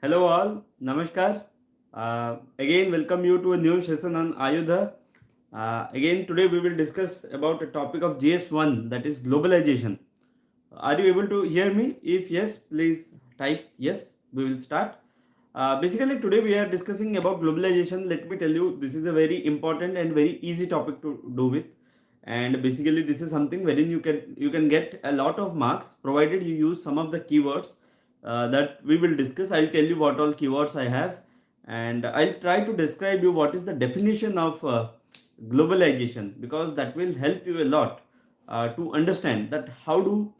Hello all, Namaskar. Again, welcome you to a new session on AYUDHA. Again, today we will discuss about a topic of GS1, that is globalization. Are you able to hear me? If yes, please type yes. We will start. Basically, today we are discussing about globalization. Let me tell you, this is a very important and very easy topic to do with. And basically, this is something wherein you can get a lot of marks provided you use some of the keywords that we will discuss. I'll tell you what all keywords I have, and I'll try to describe you what is the definition of globalization, because that will help you a lot to understand that how do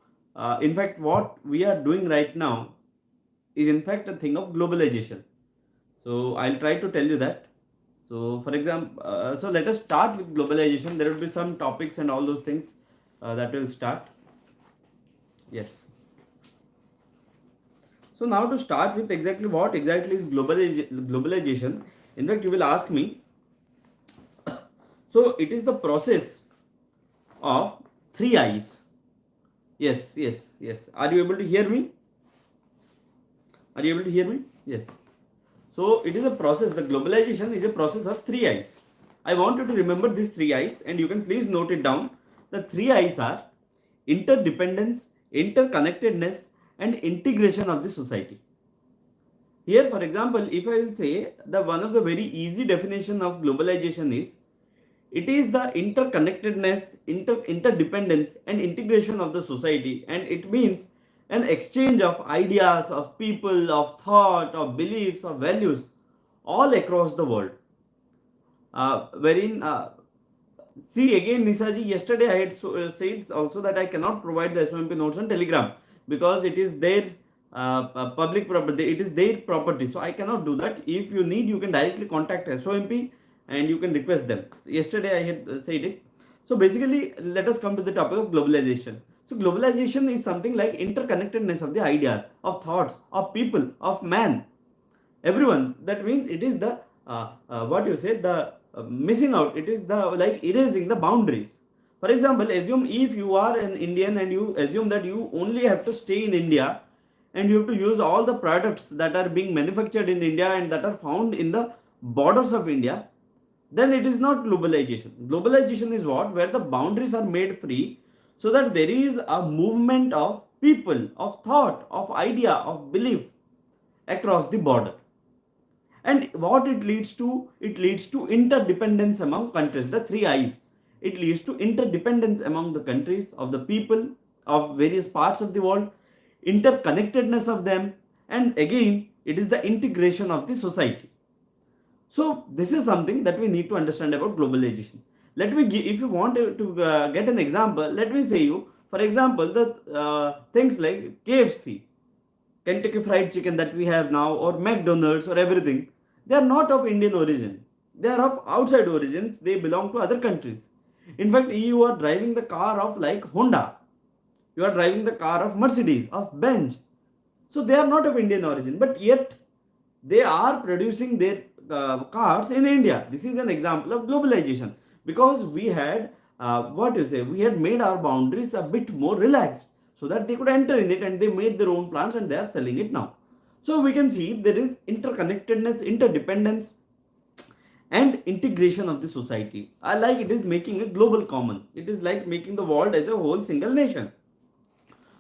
in fact what we are doing right now is in fact a thing of globalization. So I'll try to tell you that. So for example, so let us start with globalization. There will be some topics and all those things that will start. Yes. So now to start with exactly what exactly is globalization. In fact, you will ask me. So it is the process of three eyes. Yes, yes, yes. Are you able to hear me? Are you able to hear me? Yes. So it is a process. The globalization is a process of three eyes. I want you to remember these three eyes, and you can please note it down. The three eyes are interdependence, interconnectedness, and integration of the society. Here, for example, if I will say the one of the very easy definition of globalization is it is the interconnectedness, interdependence, and integration of the society, and it means an exchange of ideas, of people, of thought, of beliefs, of values, all across the world. Wherein, see again, Nisaji, yesterday I had said also that I cannot provide the SOMP notes on Telegram because it is their public property, it is their property. So I cannot do that. If you need, you can directly contact SOMP and you can request them. Yesterday I had said it. So basically, let us come to the topic of globalization. So globalization is something like interconnectedness of the ideas, of thoughts, of people, of man, everyone. That means it is the what you say, the missing out. It is the like erasing the boundaries. For example, assume if you are an Indian and you assume that you only have to stay in India and you have to use all the products that are being manufactured in India and that are found in the borders of India, then it is not globalization. Globalization is what? Where the boundaries are made free so that there is a movement of people, of thought, of idea, of belief across the border. And what it leads to? It leads to interdependence among countries, the three I's. It leads to interdependence among the countries, of the people, of various parts of the world, interconnectedness of them, and again, it is the integration of the society. So this is something that we need to understand about globalization. Let me give, if you want to get an example, let me say you, for example, the things like KFC, Kentucky Fried Chicken that we have now, or McDonald's, or everything, they are not of Indian origin. They are of outside origins. They belong to other countries. In fact, you are driving the car of like Honda. You are driving the car of Mercedes, of Benz. So they are not of Indian origin, but yet they are producing their cars in India. This is an example of globalization, because we had we had made our boundaries a bit more relaxed so that they could enter in it, and they made their own plants and they are selling it now. So we can see there is interconnectedness, interdependence, and integration of the society. I like it is making a global common. It is like making the world as a whole single nation.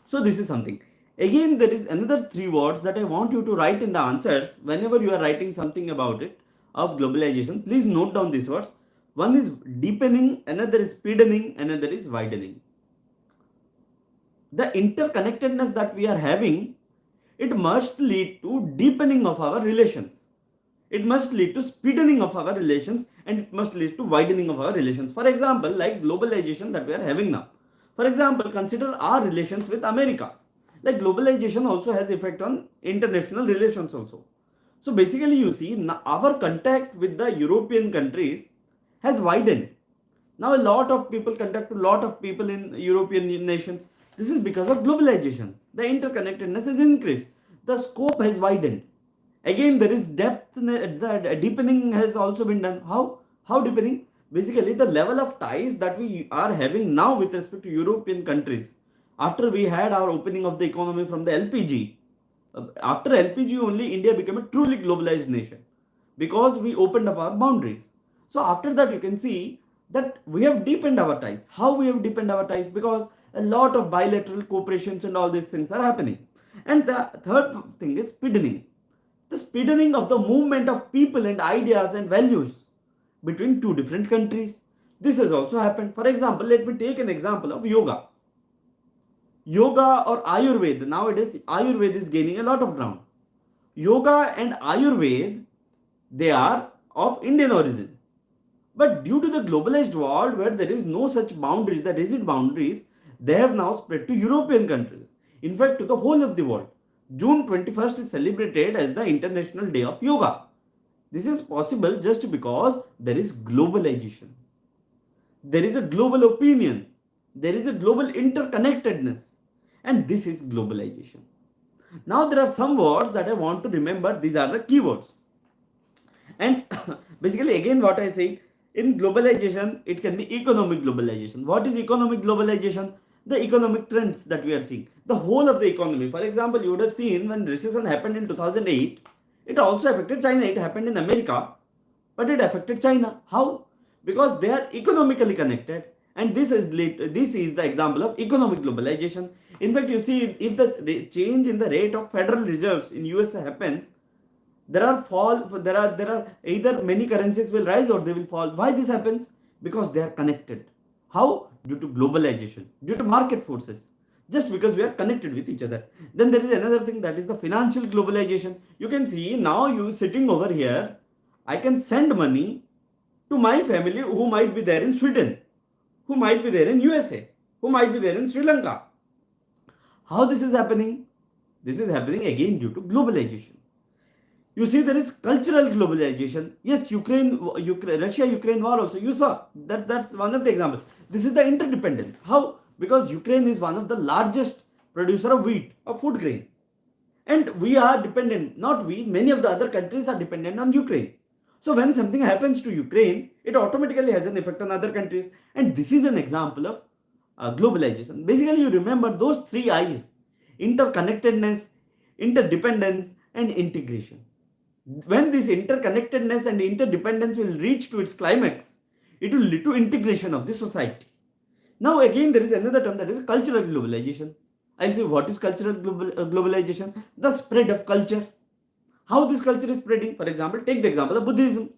So this is something. Again, there is another three words that I want you to write in the answers whenever you are writing something about it of globalization. Please note down these words. One is deepening, another is speedening, another is widening. The interconnectedness that we are having, it must lead to deepening of our relations. It must lead to speedening of our relations, and it must lead to widening of our relations. For example, like globalization that we are having now. For example, consider our relations with America. Like globalization also has effect on international relations also. So basically you see our contact with the European countries has widened. Now a lot of people contact a lot of people in European nations. This is because of globalization. The interconnectedness has increased. The scope has widened. Again, there is depth, the deepening has also been done. How deepening? Basically, the level of ties that we are having now with respect to European countries, after we had our opening of the economy from the LPG, After LPG only, India became a truly globalized nation because we opened up our boundaries. So after that, you can see that we have deepened our ties. How we have deepened our ties? Because a lot of bilateral cooperations and all these things are happening. And the third thing is speedening. The speedening of the movement of people and ideas and values between two different countries. This has also happened. For example, let me take an example of yoga. Yoga or Ayurveda. Nowadays, Ayurveda is gaining a lot of ground. Yoga and Ayurveda, they are of Indian origin. But due to the globalized world where there is no such boundaries, the rigid boundaries, they have now spread to European countries. In fact, to the whole of the world. June 21st is celebrated as the International Day of Yoga. This is possible just because there is globalization. There is a global opinion. There is a global interconnectedness. And this is globalization. Now there are some words that I want to remember. These are the keywords. And basically again what I said, in globalization, it can be economic globalization. What is economic globalization? The economic trends that we are seeing. The whole of the economy. For example, you would have seen when recession happened in 2008, it also affected China. It happened in America, but it affected China. How? Because they are economically connected. And this is the example of economic globalization. In fact, you see, if the change in the rate of Federal Reserves in USA happens, there are either many currencies will rise or they will fall. Why this happens? Because they are connected. How? Due to globalization, due to market forces. Just because we are connected with each other. Then there is another thing, that is the financial globalization. You can see now, you sitting over here, I can send money to my family who might be there in Sweden, who might be there in USA, who might be there in Sri Lanka. How this is happening? This is happening again due to globalization. You see, there is cultural globalization. Yes, Russia-Ukraine war also. You saw that's one of the examples. This is the interdependence. How? Because Ukraine is one of the largest producer of wheat, of food grain. And we are dependent, not we, many of the other countries are dependent on Ukraine. So when something happens to Ukraine, it automatically has an effect on other countries. And this is an example of globalization. Basically, you remember those three I's: interconnectedness, interdependence, and integration. When this interconnectedness and interdependence will reach to its climax, it will lead to integration of the society. Now again, there is another term, that is cultural globalization. I'll say what is cultural globalization. The spread of culture. How this culture is spreading. For example, take the example of Buddhism.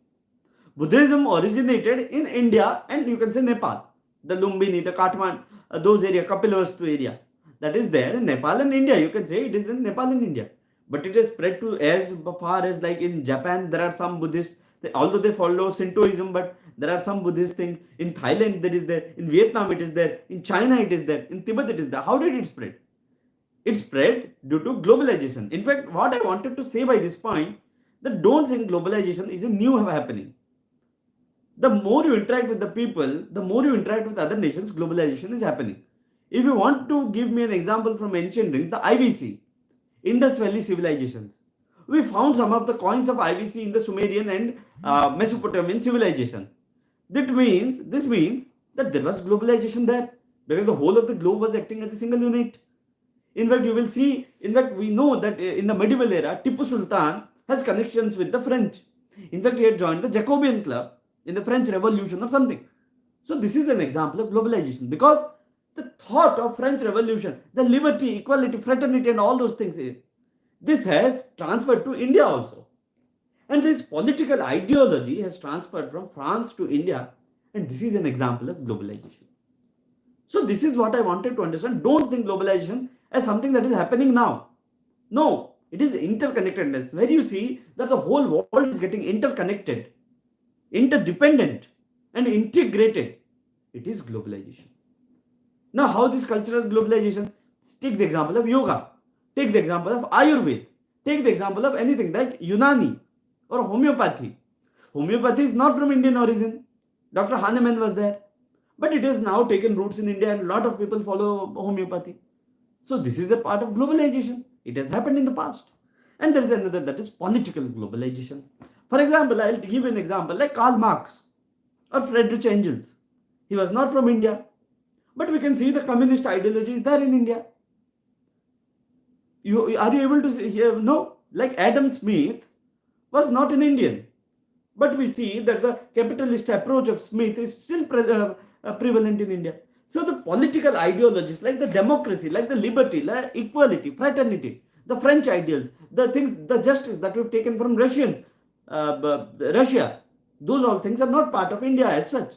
Buddhism originated in India and you can say Nepal. The Lumbini, the Kathmandu, those area, Kapilavastu area. That is there in Nepal and India. You can say it is in Nepal and India. But it has spread to as far as, like in Japan, there are some Buddhists, although they follow Shintoism, but there are some Buddhist things. In Thailand, there is there. In Vietnam, it is there. In China, it is there. In Tibet, it is there. How did it spread? It spread due to globalization. In fact, what I wanted to say by this point, that don't think globalization is a new happening. The more you interact with the people, the more you interact with other nations, globalization is happening. If you want to give me an example from ancient things, the IVC, Indus Valley civilizations. We found some of the coins of IVC in the Sumerian and Mesopotamian civilization. This means that there was globalization there, because the whole of the globe was acting as a single unit. In fact, you will see, we know that in the medieval era, Tipu Sultan has connections with the French. In fact, he had joined the Jacobean Club in the French Revolution or something. So this is an example of globalization, because the thought of French Revolution, the liberty, equality, fraternity and all those things, this has transferred to India also. And this political ideology has transferred from France to India, and this is an example of globalization. So this is what I wanted to understand. Don't think globalization as something that is happening now. No, it is interconnectedness, where you see that the whole world is getting interconnected, interdependent and integrated. It is globalization. Now, how this cultural globalization? Take the example of yoga. Take the example of Ayurveda. Take the example of anything like Unani or homeopathy. Homeopathy is not from Indian origin. Dr. Hahnemann was there. But it has now taken roots in India and a lot of people follow homeopathy. So this is a part of globalization. It has happened in the past. And there is another, that is political globalization. For example, I'll give an example like Karl Marx or Friedrich Engels. He was not from India. But we can see the communist ideology is there in India. Are you able to see here? No, like Adam Smith was not an Indian, but we see that the capitalist approach of Smith is still prevalent in India. So the political ideologies like the democracy, like the liberty, like equality, fraternity, the French ideals, the things, the justice that we've taken from Russia, those all things are not part of India as such.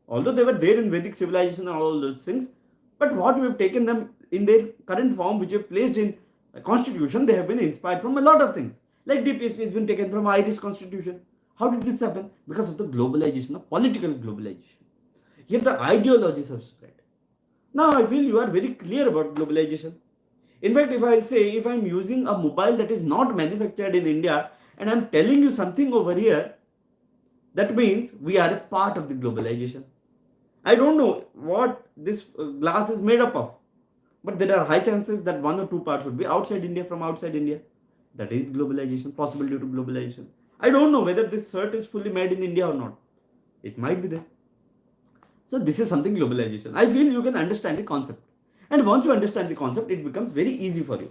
Although they were there in Vedic civilization and all those things, but what we have taken them in their current form, which we have placed in a constitution, they have been inspired from a lot of things. Like DPSP has been taken from Irish constitution. How did this happen? Because of the globalization, of political globalization. Here the ideologies have spread. Now I feel you are very clear about globalization. In fact, if I'll say, if I'm using a mobile that is not manufactured in India and I'm telling you something over here, that means we are a part of the globalization. I don't know what this glass is made up of, but there are high chances that one or two parts would be outside India, from outside India. That is globalization, possible due to globalization. I don't know whether this shirt is fully made in India or not. It might be there. So this is something globalization. I feel you can understand the concept. And once you understand the concept, it becomes very easy for you.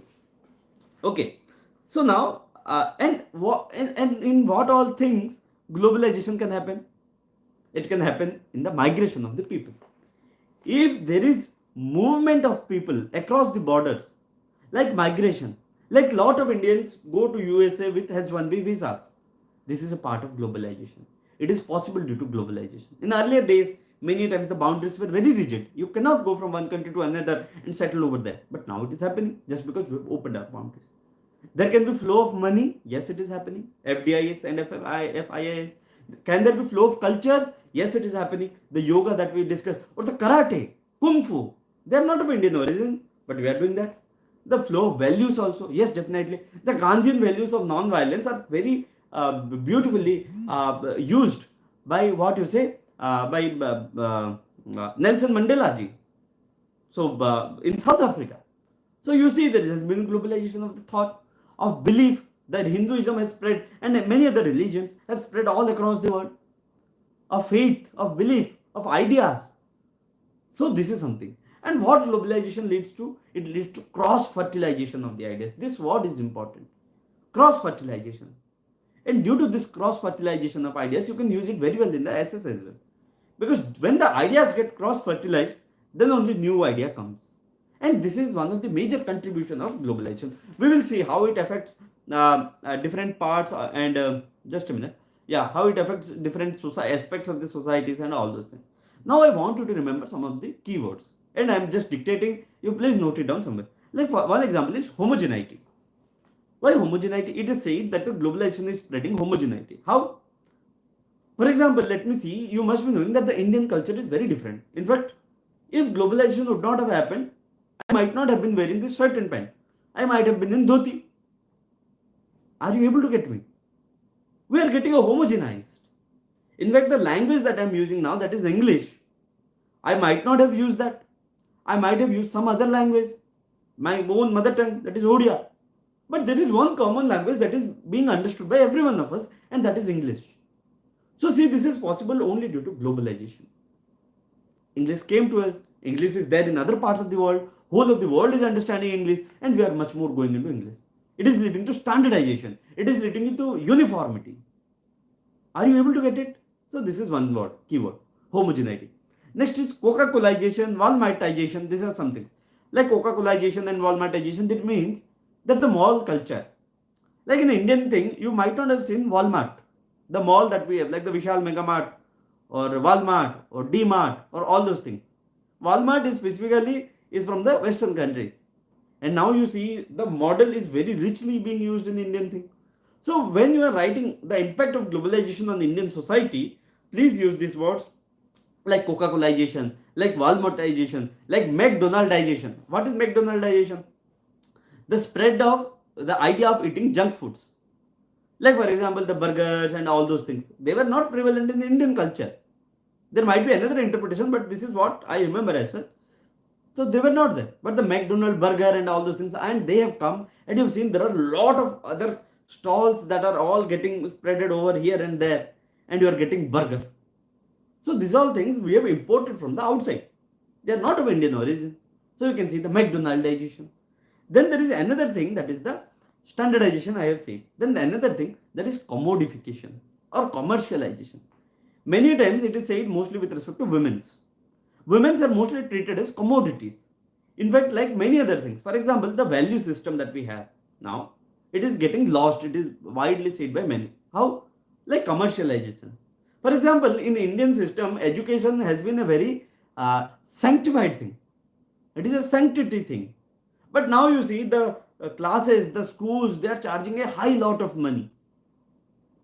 Okay. So now, and in what all things globalization can happen? It can happen in the migration of the people. If there is movement of people across the borders, like migration, like lot of Indians go to USA with H1B visas. This is a part of globalization. It is possible due to globalization. In earlier days, many times the boundaries were very rigid. You cannot go from one country to another and settle over there. But now it is happening just because we have opened our boundaries. There can be flow of money. Yes, it is happening. FDIs and FIIs. Can there be flow of cultures? Yes, it is happening. The yoga that we discussed, or the karate, kung fu, they are not of Indian origin, but we are doing that. The flow of values also, yes, definitely. The Gandhian values of non-violence are very beautifully used by what you say, by Nelson Mandela ji. So in South Africa. So you see there has been globalization of the thought, of belief, that Hinduism has spread and many other religions have spread all across the world. Of faith, of belief, of ideas. So this is something. And what globalization leads to? It leads to cross-fertilization of the ideas. This word is important. Cross-fertilization. And due to this cross-fertilization of ideas, you can use it very well in the SS as well. Because when the ideas get cross-fertilized, then only new idea comes. And this is one of the major contribution of globalization. We will see how it affects different parts and just a minute. Yeah, how it affects different aspects of the societies and all those things. Now I want you to remember some of the keywords. And I am just dictating. You please note it down somewhere. Like for one example is homogeneity. Why homogeneity? It is said that the globalization is spreading homogeneity. How? For example, let me see. You must be knowing that the Indian culture is very different. In fact, if globalization would not have happened, I might not have been wearing this shirt and pant. I might have been in dhoti. Are you able to get me? We are getting a homogenized. In fact, the language that I am using now, that is English, I might not have used that. I might have used some other language, my own mother tongue, that is Odia. But there is one common language that is being understood by every one of us, and that is English. So see, this is possible only due to globalization. English came to us. English is there in other parts of the world. Whole of the world is understanding English, and we are much more going into English. It is leading to standardization. It is leading to uniformity. Are you able to get it? So this is one word, keyword, homogeneity. Next is Coca-Colization, Walmartization. This is something. Like Coca-Colization and Walmartization, that means that the mall culture. Like in Indian thing, you might not have seen Walmart. The mall that we have, like the Vishal Mega Mart or Walmart or D-Mart or all those things. Walmart is specifically is from the Western countries. And now you see the model is very richly being used in Indian thing. So when you are writing the impact of globalization on Indian society, please use these words like Coca-Colization, like Walmartization, like McDonaldization. What is McDonaldization? The spread of the idea of eating junk foods. Like for example, the burgers and all those things. They were not prevalent in the Indian culture. There might be another interpretation, but this is what I remember as such. So they were not there. But the McDonald's burger and all those things, and they have come, and you've seen there are a lot of other stalls that are all getting spreaded over here and there, and you are getting burger. So these all things we have imported from the outside. They are not of Indian origin. So you can see the McDonaldization. Then there is another thing, that is the standardization I have said. Then another thing, that is commodification or commercialization. Many times it is said mostly with respect to women's. Women's are mostly treated as commodities. In fact, like many other things. For example, the value system that we have now, it is getting lost. It is widely said by many. How? Like commercialization. For example, in the Indian system, education has been a very sanctified thing. It is a sanctity thing. But now you see the classes, the schools, they are charging a high lot of money.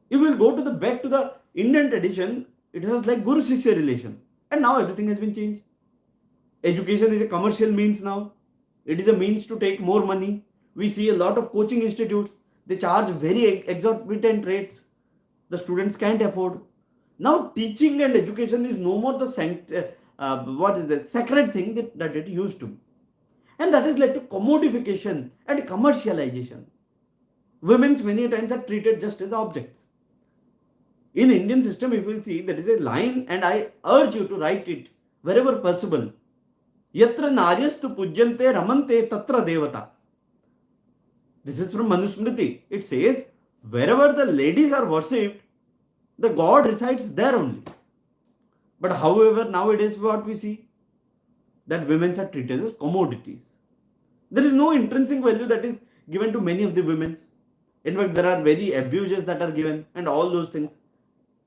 If we will go to the back to the Indian tradition, it was like Guru Shishya relation. And now everything has been changed. Education is a commercial means now. It is a means to take more money. We see a lot of coaching institutes. They charge very exorbitant rates. The students can't afford. Now teaching and education is no more the sacred thing that it used to be. And that has led to commodification and commercialization. Women's many times are treated just as objects. In Indian system, if you will see, there is a line, and I urge you to write it wherever possible. Yatra naryastu pujyante ramante tatra devata. This is from Manusmriti. It says, wherever the ladies are worshipped, the god resides there only. But however, nowadays what we see, that women are treated as commodities. There is no intrinsic value that is given to many of the women. In fact, there are very abuses that are given and all those things.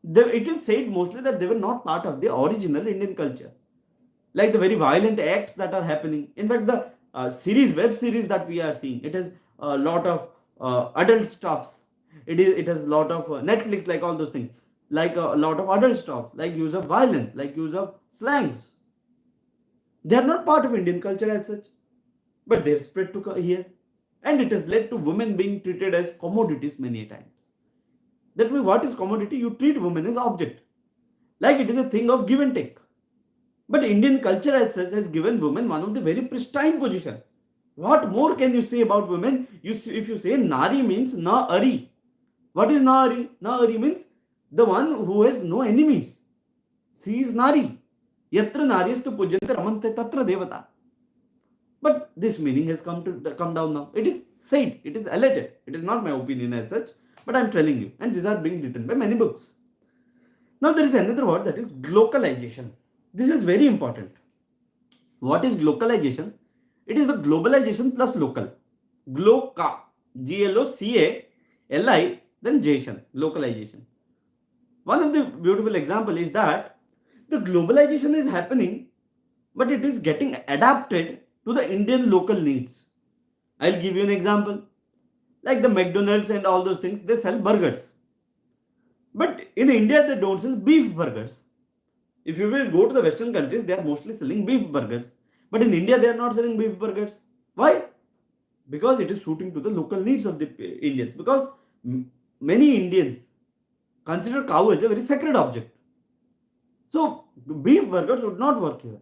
It is said mostly that they were not part of the original Indian culture. Like the very violent acts that are happening. In fact, the web series that we are seeing, it has a lot of adult stuffs. It has a lot of Netflix, like all those things. Like a lot of adult stuff, like use of violence, like use of slangs. They are not part of Indian culture as such. But they have spread to here. And it has led to women being treated as commodities many times. That means what is commodity? You treat women as object. Like it is a thing of give and take. But Indian culture as such has given women one of the very pristine position. What more can you say about women? If you say Nari means Na-Ari. What is Na-Ari? Na-Ari means the one who has no enemies. She is Nari. Yatra naryastu pujyante ramante tatra devata. But this meaning has come down now. It is said, it is alleged. It is not my opinion as such, but I am telling you. And these are being written by many books. Now there is another word, that is globalization. This is very important. What is globalization? It is the globalization plus local. Gloca. G-L-O-C-A-L-I, then Jation. Localization. One of the beautiful example is that the globalization is happening, but it is getting adapted to the Indian local needs. I'll give you an example. Like the McDonald's and all those things, they sell burgers. But in India, they don't sell beef burgers. If you will go to the Western countries, they are mostly selling beef burgers. But in India, they are not selling beef burgers. Why? Because it is suiting to the local needs of the Indians. Because many Indians consider cow as a very sacred object. So beef burgers would not work here.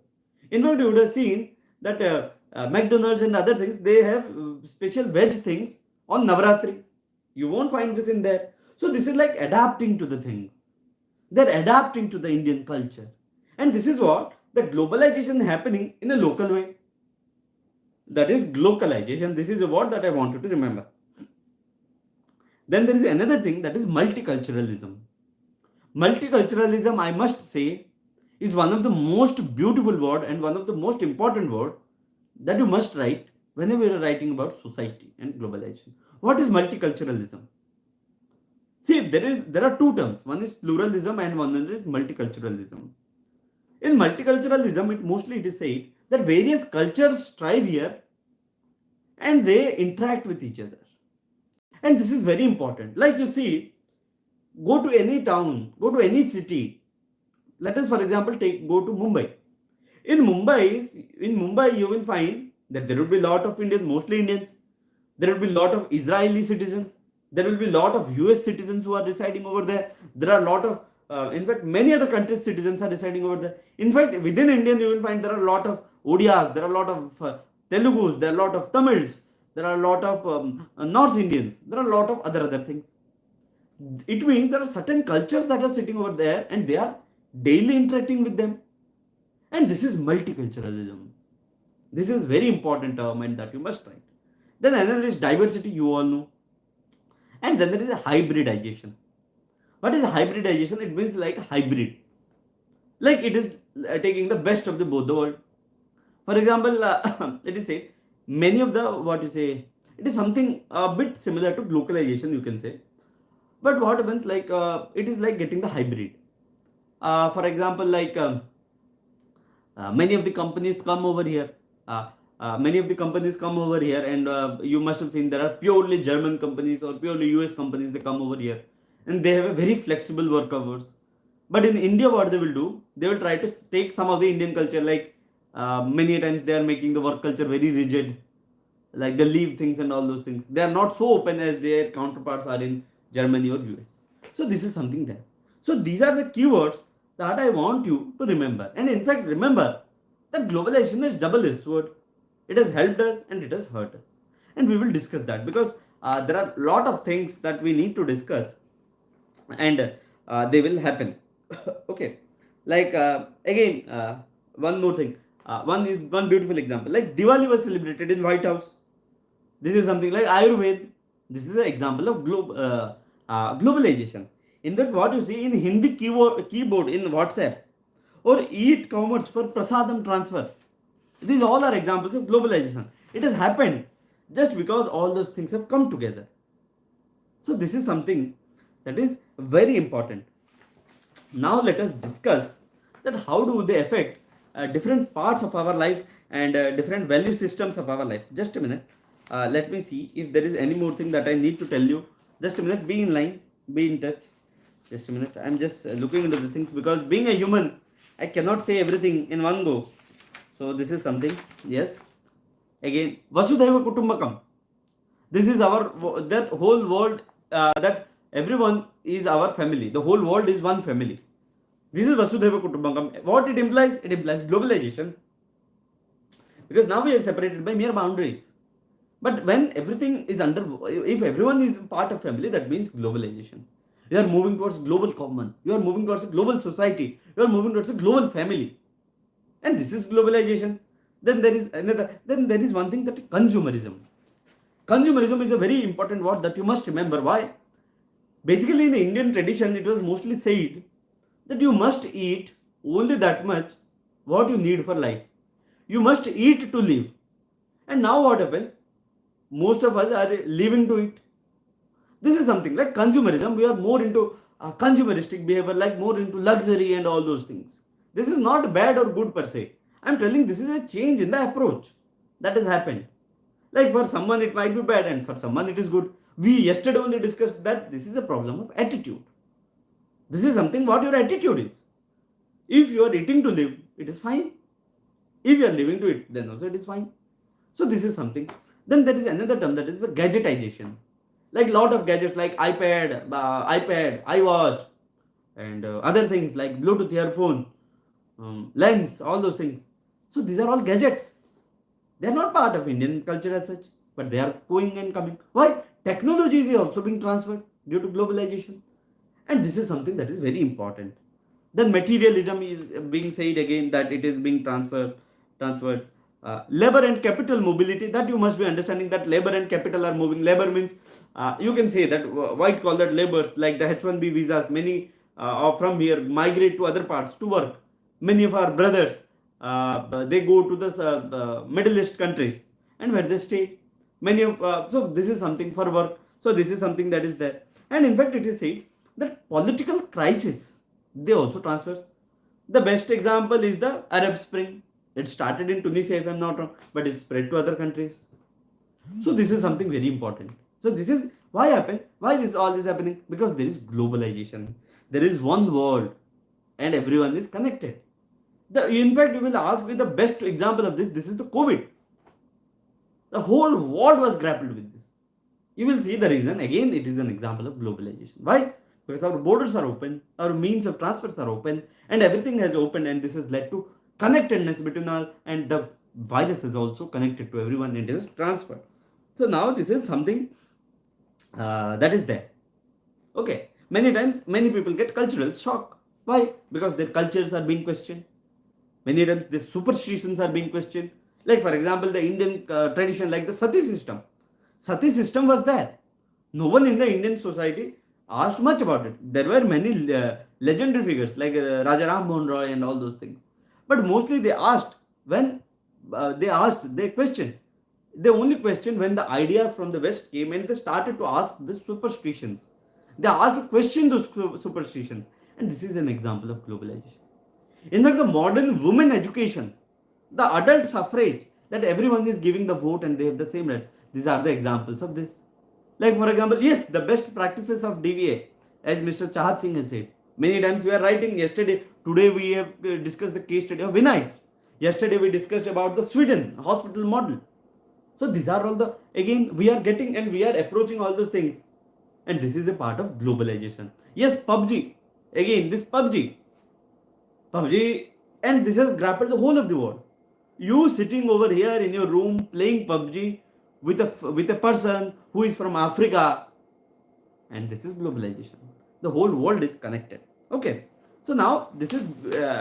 In fact, you would have seen that McDonald's and other things, they have special veg things on Navratri. You won't find this in there. So this is like adapting to the things. They're adapting to the Indian culture. And this is what the globalization happening in a local way. That is globalization. This is a word that I want you to remember. Then there is another thing, that is multiculturalism. Multiculturalism, I must say, is one of the most beautiful word and one of the most important word that you must write whenever you are writing about society and globalization. What is multiculturalism? See, there are two terms. One is pluralism and one is multiculturalism. In multiculturalism, it is said that various cultures strive here and they interact with each other. And this is very important. Like you see, go to any town, go to any city. Let us, for example, go to Mumbai. In Mumbai, you will find that there will be a lot of Indians, mostly Indians. There will be a lot of Israeli citizens. There will be a lot of US citizens who are residing over there. There are a lot of, in fact, many other countries' citizens are residing over there. In fact, within India, you will find there are a lot of Odias, there are a lot of Telugus, there are a lot of Tamils, there are a lot of North Indians, there are a lot of other things. It means there are certain cultures that are sitting over there and they are daily interacting with them. And this is multiculturalism. This is very important term and that you must write. Then another is diversity, you all know. And then there is a hybridization. What is hybridization? It means like hybrid. Like it is taking the best of the both the world. For example, let us say many of the what you say, it is something a bit similar to globalization, you can say. But what happens like it is like getting the hybrid. For example, like many of the companies come over here. Many of the companies come over here, and you must have seen there are purely German companies or purely US companies. They come over here, and they have a very flexible work hours. But in India, what they will do, they will try to take some of the Indian culture. Like many times, they are making the work culture very rigid, like the leave things and all those things. They are not so open as their counterparts are in Germany or US. So this is something there. So these are the keywords that I want you to remember. And in fact, remember that globalization is double-edged sword. It has helped us and it has hurt us. And we will discuss that because there are a lot of things that we need to discuss, and they will happen. Okay. Like again, one more thing. One beautiful example. Like Diwali was celebrated in White House. This is something like Ayurveda. This is an example of globalization. In that, what you see in Hindi keyboard in WhatsApp or e-commerce for Prasadam transfer. These all are examples of globalization. It has happened just because all those things have come together. So this is something that is very important. Now let us discuss that how do they affect different parts of our life and different value systems of our life. Just a minute. Let me see if there is any more thing that I need to tell you. Just a minute. Be in line. Be in touch. Just a minute. I'm just looking into the things because being a human, I cannot say everything in one go. So this is something. Yes. Again, Vasudhaiva Kutumbakam. This is our that whole world that everyone is our family. The whole world is one family. This is Vasudhaiva Kutumbakam. What it implies? It implies globalization. Because now we are separated by mere boundaries. But when everything is if everyone is part of family, that means globalization. You are moving towards global common. You are moving towards a global society. You are moving towards a global family. And this is globalization. Then there is another. Then there is one thing, that consumerism. Consumerism is a very important word that you must remember. Why? Basically, in the Indian tradition, it was mostly said that you must eat only that much what you need for life. You must eat to live. And now what happens? Most of us are living to it. This is something like consumerism. We are more into consumeristic behavior, like more into luxury and all those things. This is not bad or good per se. I'm telling this is a change in the approach that has happened. Like for someone it might be bad and for someone it is good. We yesterday only discussed that this is a problem of attitude. This is something what your attitude is. If you are eating to live, it is fine. If you are living to it, then also it is fine. So this is something. Then there is another term, that is the gadgetization. Like lot of gadgets like iPad, iWatch, and other things like Bluetooth earphone, lens, all those things. So these are all gadgets. They are not part of Indian culture as such, but they are going and coming. Why? Technology is also being transferred due to globalization. And this is something that is very important. Then materialism is being said again, that it is being transferred. Labor and capital mobility, that you must be understanding that labor and capital are moving. Labor means you can say that white collar laborers like the H1B visas, many from here migrate to other parts to work. Many of our brothers, they go to the Middle East countries, and where they stay. Many of so this is something for work. So this is something that is there. And in fact, it is said that political crisis, they also transfers. The best example is the Arab Spring. It started in Tunisia, if I'm not wrong, but it spread to other countries. So this is something very important. So this is why happened. Why this all is happening? Because there is globalization. There is one world, and everyone is connected. In fact, you will ask me the best example of this. This is the COVID. The whole world was grappled with this. You will see the reason. Again, it is an example of globalization. Why? Because our borders are open, our means of transfers are open, and everything has opened, and this has led to connectedness between all, and the virus is also connected to everyone and it is transferred. So now this is something that is there. Okay. Many times, many people get cultural shock. Why? Because their cultures are being questioned. Many times, the superstitions are being questioned. Like for example, the Indian tradition, like the sati system. Sati system was there. No one in the Indian society asked much about it. There were many legendary figures like Raja Ram Mohan Roy and all those things. But mostly they asked when they questioned. They only questioned when the ideas from the West came and they started to ask the superstitions. They asked to question those superstitions. And this is an example of globalization. In fact, the modern women education, the adult suffrage, that everyone is giving the vote and they have the same rights. These are the examples of this. Like for example, yes, the best practices of DVA, as Mr. Chahat Singh has said. Many times we are writing yesterday, today we have discussed the case study of Vinay's. Yesterday we discussed about the Sweden hospital model. So these are all the, again, we are getting and we are approaching all those things. And this is a part of globalization. Yes, PUBG. Again, this PUBG, and this has grappled the whole of the world. You sitting over here in your room playing PUBG with a person who is from Africa, and this is globalization. The whole world is connected. Okay, so now this is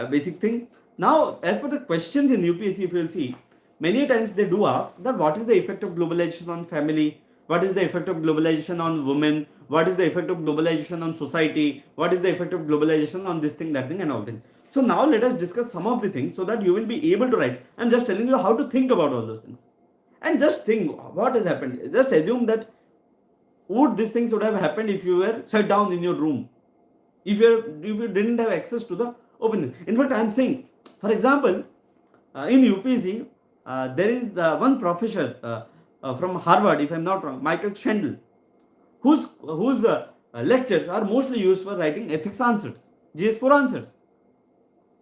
basic thing. Now, as per the questions in UPSC, if you will see, many times they do ask that what is the effect of globalization on family, what is the effect of globalization on women, what is the effect of globalization on society, what is the effect of globalization on this thing, that thing, and all things. So now let us discuss some of the things so that you will be able to write. I'm just telling you how to think about all those things. And just think what has happened. Just assume that these things would have happened if you were shut down in your room, if you didn't have access to the open. In fact, I'm saying, for example, in UPSC, there is one professor from Harvard, if I'm not wrong, Michael Shendel, whose lectures are mostly used for writing ethics answers, GS4 answers.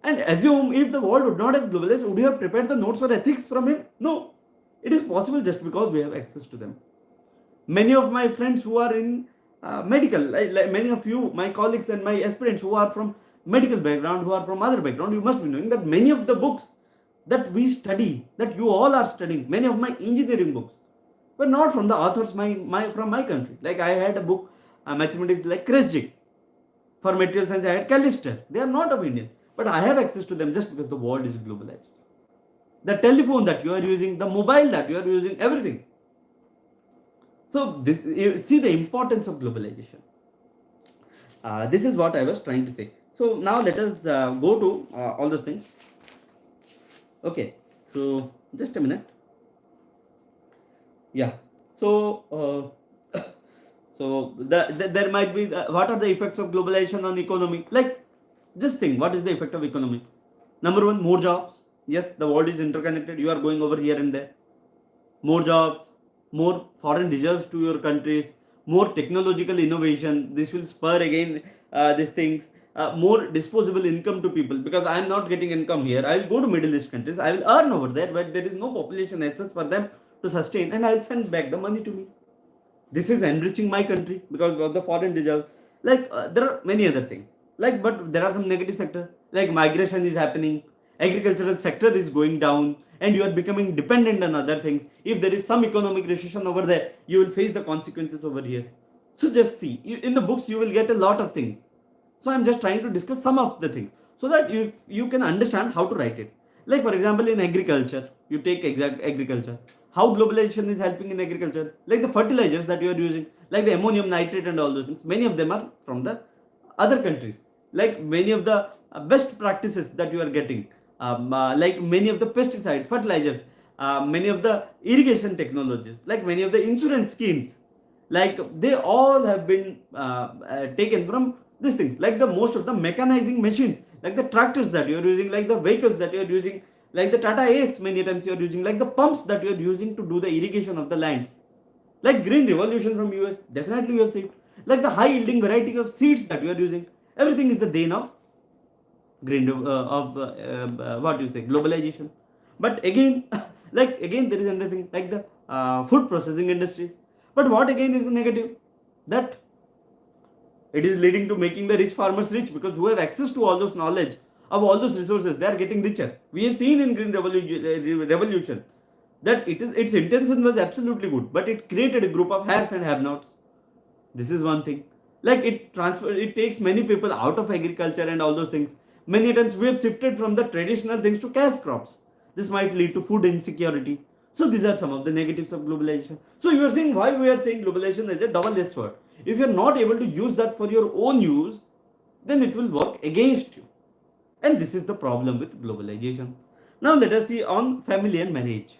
And assume if the world would not have globalized, would you have prepared the notes for ethics from him? No. It is possible just because we have access to them. Many of my friends who are in medical, like many of you, my colleagues and my aspirants who are from medical background, who are from other background, you must be knowing that many of the books that we study, that you all are studying, many of my engineering books, were not from the authors from my country. Like I had a book, mathematics like Kresge. For material science, I had Callister. They are not of Indian. But I have access to them just because the world is globalized. The telephone that you are using, the mobile that you are using, everything. So this, you see the importance of globalization. This is what I was trying to say. So now let us go to all those things. Okay, so just a minute. Yeah. So there might be what are the effects of globalization on economy? Like, just think, what is the effect of economy? Number one, more jobs. Yes, the world is interconnected. You are going over here and there. More jobs, more foreign reserves to your countries, more technological innovation. This will spur again these things. More disposable income to people, because I am not getting income here. I will go to Middle East countries. I will earn over there, but there is no population as such for them to sustain, and I will send back the money to me. This is enriching my country because of the foreign reserves. Like there are many other things. Like, but there are some negative sector. Like migration is happening, agricultural sector is going down, and you are becoming dependent on other things. If there is some economic recession over there, you will face the consequences over here. So just see, in the books you will get a lot of things. So I'm just trying to discuss some of the things so that you can understand how to write it. Like for example, in agriculture, you take exact agriculture. How globalization is helping in agriculture. Like the fertilizers that you are using, like the ammonium nitrate and all those things. Many of them are from the other countries. Like many of the best practices that you are getting, like many of the pesticides, fertilizers, many of the irrigation technologies, like many of the insurance schemes, like they all have been taken from these things. Like the most of the mechanizing machines, like the tractors that you are using, like the vehicles that you are using, like the Tata Ace many times you are using, like the pumps that you are using to do the irrigation of the lands, like green revolution from US, definitely you have seen, like the high yielding variety of seeds that you are using. Everything is the gain of green what you say, globalization. But again, like again there is another thing, like the food processing industries. But what again is the negative? That it is leading to making the rich farmers rich, because who have access to all those knowledge of all those resources, they are getting richer. We have seen in green revolution that its intention was absolutely good, but it created a group of haves and have-nots. This is one thing. Like it takes many people out of agriculture and all those things. Many times we have shifted from the traditional things to cash crops. This might lead to food insecurity. So these are some of the negatives of globalization. So you are saying why we are saying globalization is a double-edged sword. If you are not able to use that for your own use, then it will work against you. And this is the problem with globalization. Now let us see on family and marriage.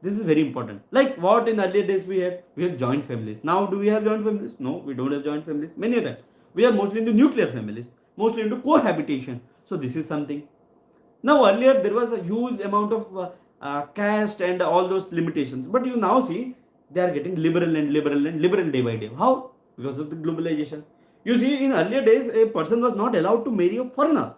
This is very important. Like what in earlier days we have joint families. Now do we have joint families? No, we don't have joint families. Many of them. We are mostly into nuclear families, mostly into cohabitation. So this is something. Now earlier there was a huge amount of caste and all those limitations, but you now see they are getting liberal and liberal and liberal day by day. How? Because of the globalization. You see, in earlier days a person was not allowed to marry a foreigner,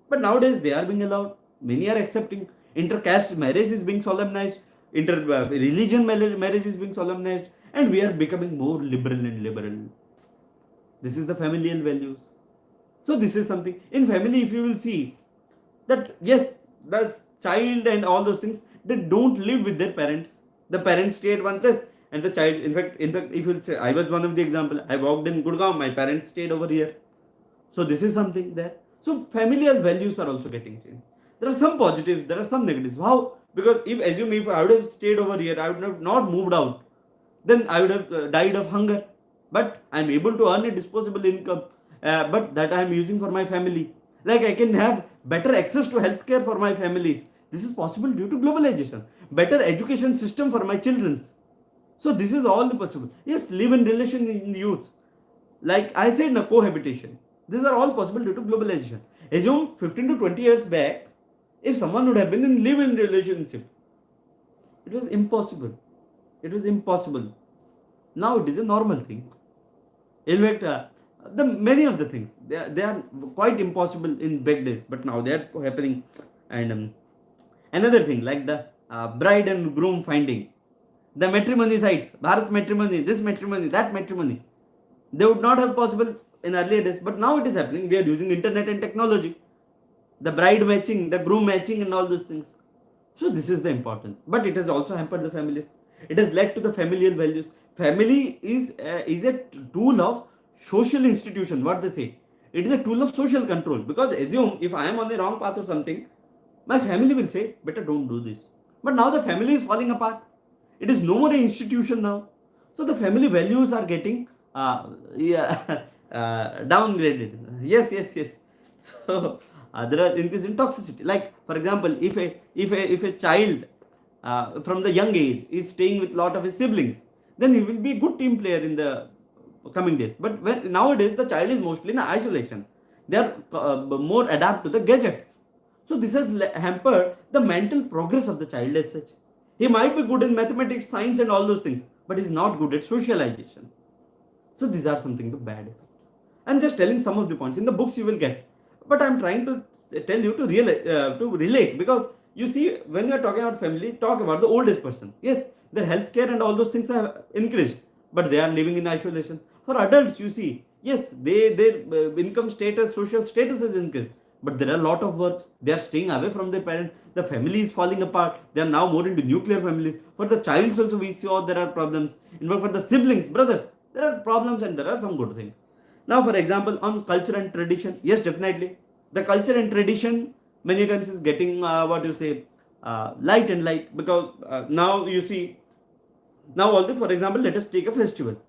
but nowadays they are being allowed. Many are accepting. Inter-caste marriage is being solemnized. Inter-religion marriage is being solemnized, and we are becoming more liberal and liberal. This is the familial values. So this is something. In family, if you will see that yes, the child and all those things, they don't live with their parents. The parents stay at one place, and the child, in fact, if you will say, I was one of the example. I walked in Gurgaon, my parents stayed over here. So this is something there. So familial values are also getting changed. There are some positives, there are some negatives. How? Because if I would have stayed over here, I would have not moved out, then I would have died of hunger. But I am able to earn a disposable income, but that I am using for my family. Like I can have better access to healthcare for my families. This is possible due to globalization. Better education system for my children. So this is all possible. Yes, live in relation in youth. Like I said, cohabitation. These are all possible due to globalization. Assume 15 to 20 years back, if someone would have been in live-in relationship, it was impossible. It was impossible. Now it is a normal thing. In fact, many of the things they are quite impossible in back days, but now they are happening. And another thing like the bride and groom finding, the matrimony sites, Bharat matrimony, this matrimony, that matrimony, they would not have possible in earlier days, but now it is happening. We are using internet and technology, the bride matching, the groom matching, and all those things. So this is the importance, but it has also hampered the families. It has led to the familial values. Family is a tool of social institution. What they say, it is a tool of social control. Because assume if I am on the wrong path or something, my family will say, better don't do this. But now the family is falling apart. It is no more an institution now. So the family values are getting downgraded. Yes. So there are increase in toxicity. Like for example, if a child from the young age is staying with lot of his siblings, then he will be a good team player in the coming days. But nowadays the child is mostly in isolation. They are more adapt to the gadgets. So this has hampered the mental progress of the child as such. He might be good in mathematics, science, and all those things, but he's not good at socialization. So these are something the bad effects. I'm just telling some of the points. In the books you will get, but I'm trying to tell you to relate, because you see, when you are talking about family, talk about the oldest person. Yes, their healthcare and all those things have increased, but they are living in isolation. For adults, you see, yes, their income status, social status has increased, but there are a lot of works. They are staying away from their parents. The family is falling apart. They are now more into nuclear families. For the childs also, we saw there are problems. In fact, for the siblings, brothers, there are problems, and there are some good things. Now, for example, on culture and tradition, yes, definitely, the culture and tradition many times is getting light and light, because now you see, now although, for example, let us take a festival.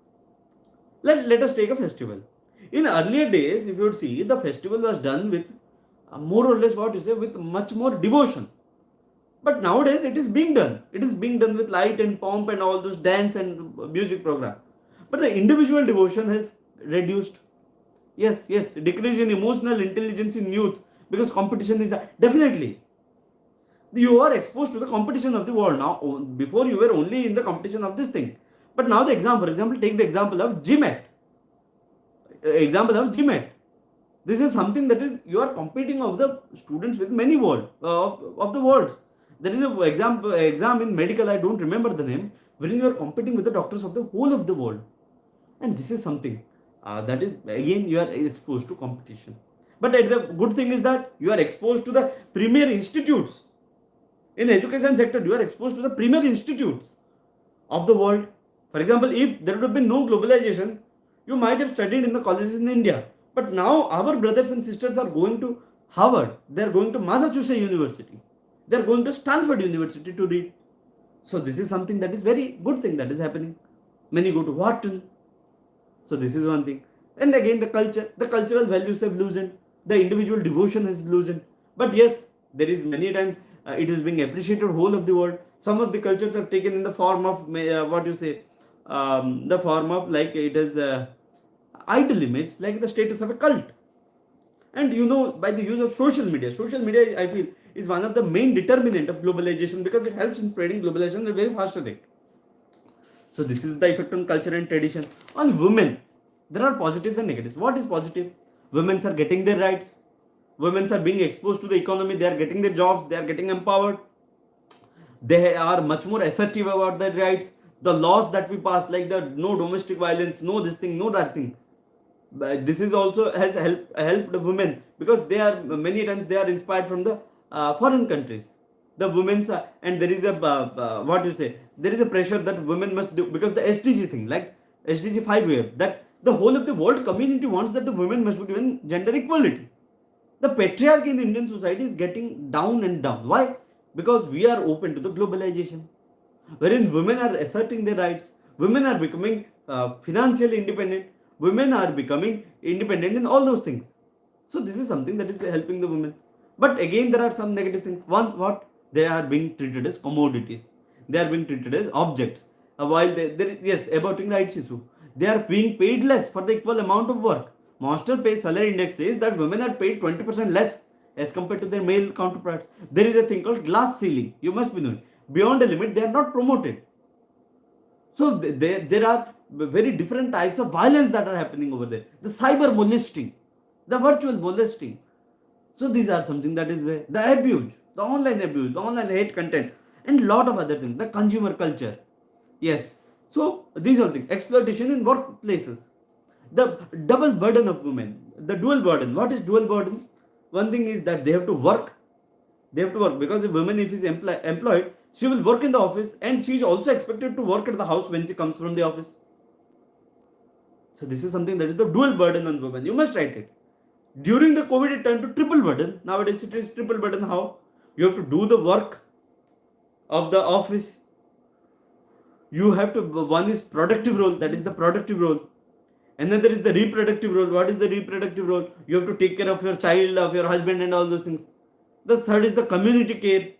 Let us take a festival. In earlier days, if you would see, the festival was done with more or less with much more devotion. But nowadays it is being done. It is being done with light and pomp and all those dance and music program. But the individual devotion has reduced. Yes, decrease in emotional intelligence in youth, because competition is definitely. You are exposed to the competition of the world now. Before you were only in the competition of this thing. But now for example, take the example of GMAT. This is something that is, you are competing of the students with many world of the worlds. There is an exam in medical, I don't remember the name, wherein you are competing with the doctors of the whole of the world. And this is something that is, again, you are exposed to competition. But the good thing is that you are exposed to the premier institutes. In the education sector, you are exposed to the premier institutes of the world. For example, if there would have been no globalization, you might have studied in the colleges in India. But now our brothers and sisters are going to Harvard, they are going to Massachusetts University, they are going to Stanford University to read. So this is something that is very good thing that is happening. Many go to Wharton. So this is one thing. And again, the cultural values have loosened. The individual devotion has loosened. But yes, there is many times it is being appreciated whole of the world. Some of the cultures have taken in the form of the form of like it is idol image, like the status of a cult. And by the use of social media I feel is one of the main determinant of globalization, because it helps in spreading globalization at a very faster rate. So this is the effect on culture and tradition. On women, there are positives and negatives. What is positive? Women are getting their rights. Women are being exposed to the economy. They are getting their jobs. They are getting empowered. They are much more assertive about their rights. The laws that we pass, like the no domestic violence, no this thing, no that thing. But this is also has helped women, because they are many times they are inspired from the foreign countries. The women's and there is a there is a pressure that women must do, because the SDG thing, like SDG 5 year, that the whole of the world community wants that the women must be given gender equality. The patriarchy in the Indian society is getting down and down. Why? Because we are open to the globalization, wherein women are asserting their rights, women are becoming financially independent, women are becoming independent in all those things. So this is something that is helping the women. But again, there are some negative things. One, what? They are being treated as commodities. They are being treated as objects. While there is, yes, aborting rights issue, they are being paid less for the equal amount of work. Monster Pay Salary Index says that women are paid 20% less as compared to their male counterparts. There is a thing called glass ceiling. You must be knowing. Beyond a limit, they are not promoted. So there are very different types of violence that are happening over there. The cyber molesting, the virtual molesting. So these are something that is there. The abuse, the online hate content, and lot of other things. The consumer culture. Yes. So these are things. Exploitation in workplaces. The double burden of women. The dual burden. What is dual burden? One thing is that they have to work. They have to work, because a woman, if is employed, she will work in the office, and she is also expected to work at the house when she comes from the office. So this is something that is the dual burden on women. You must write it. During the COVID, it turned to triple burden. Nowadays, it is triple burden. How? You have to do the work of the office. You have to, one is productive role, that is the productive role. And then there is the reproductive role. What is the reproductive role? You have to take care of your child, of your husband, and all those things. The third is the community care.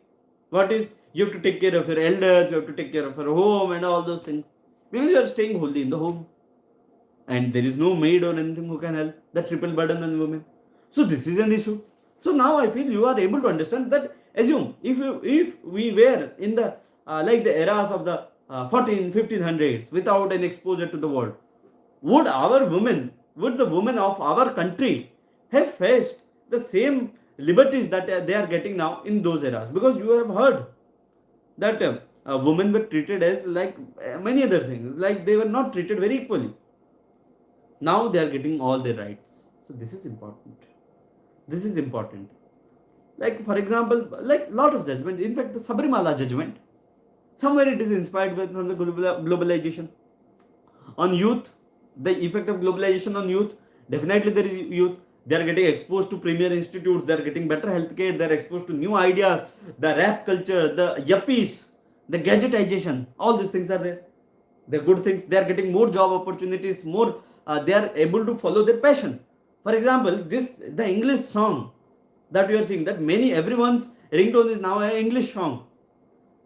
What is? You have to take care of your elders, you have to take care of your home and all those things. Because you are staying wholly in the home. And there is no maid or anything who can help. The triple burden on women. So this is an issue. So now I feel you are able to understand that, assume, if we were in the, like the eras of the 1500s, without an exposure to the world, would the women of our country have faced the same liberties that they are getting now in those eras? Because you have heard that women were treated as like many other things, like they were not treated very equally. Now they are getting all their rights. So this is important. This is important. Like, for example, like lot of judgment. In fact, the Sabrimala judgment, somewhere it is inspired from the globalization. On youth, the effect of globalization on youth, definitely there is youth. They are getting exposed to premier institutes, they are getting better healthcare, they are exposed to new ideas, the rap culture, the yuppies, the gadgetization, all these things are there. The good things, they are getting more job opportunities, more, they are able to follow their passion. For example, the English song that we are seeing, that everyone's ringtone is now an English song.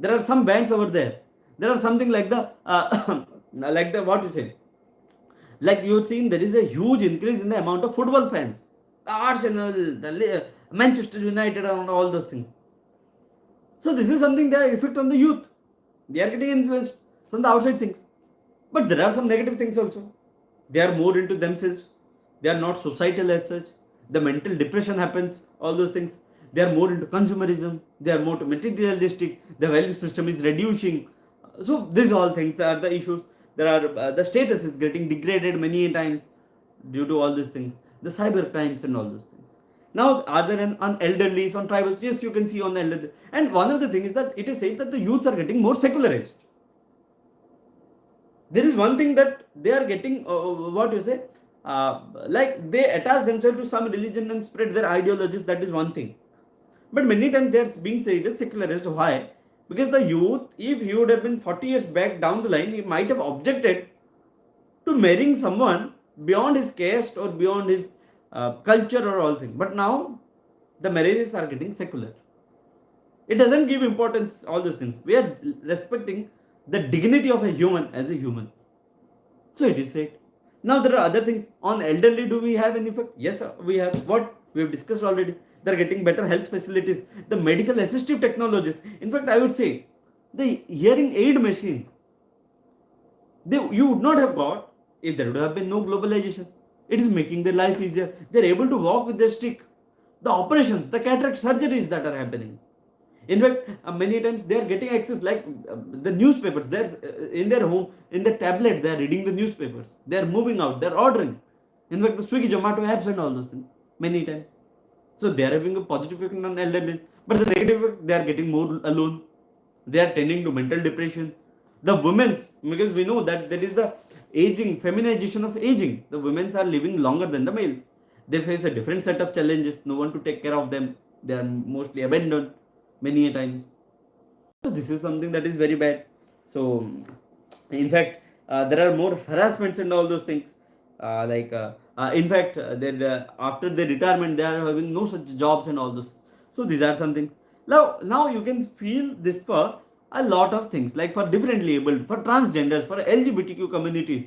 There are some bands over there. There are something like the, what you say, like you've seen, there is a huge increase in the amount of football fans. The Arsenal, the Manchester United, and all those things. So this is something that effect on the youth. They are getting influenced from the outside things. But there are some negative things also. They are more into themselves. They are not societal as such. The mental depression happens, all those things. They are more into consumerism. They are more materialistic. The value system is reducing. So these all things are the issues. There are the status is getting degraded many times due to all these things. The cyber crimes and all those things. Now, are there on elderlies, on tribals? Yes, you can see on the elderly. And one of the things is that it is said that the youths are getting more secularized. There is one thing that they are getting, like they attach themselves to some religion and spread their ideologies. That is one thing. But many times they are being said as secularized. Why? Because the youth, if he would have been 40 years back down the line, he might have objected to marrying someone beyond his caste or beyond his culture or all things. But now the marriages are getting secular. It doesn't give importance all those things. We are respecting the dignity of a human as a human. So it is said. Now there are other things. On elderly, do we have any effect? Yes, we have. What we have discussed already. They are getting better health facilities. The medical assistive technologies. In fact, I would say the hearing aid machine, you would not have got if there would have been no globalization. It is making their life easier. They are able to walk with their stick. The operations, the cataract surgeries that are happening. In fact, many times they are getting access, like the newspapers. They're in their home, in the tablet, they are reading the newspapers. They are moving out, they are ordering. In fact, the Swiggy, Zomato apps and all those things, many times. So they are having a positive effect on elderly. But the negative effect, they are getting more alone. They are tending to mental depression. The women's, because we know that there is the aging, feminization of aging. The women's are living longer than the males. They face a different set of challenges. No one to take care of them. They are mostly abandoned many a times. So this is something that is very bad. So in fact, there are more harassments and all those things. In fact, after their retirement, they are having no such jobs and all those. So these are some things. Now you can feel this for a lot of things, like for differently abled, for transgenders, for LGBTQ communities.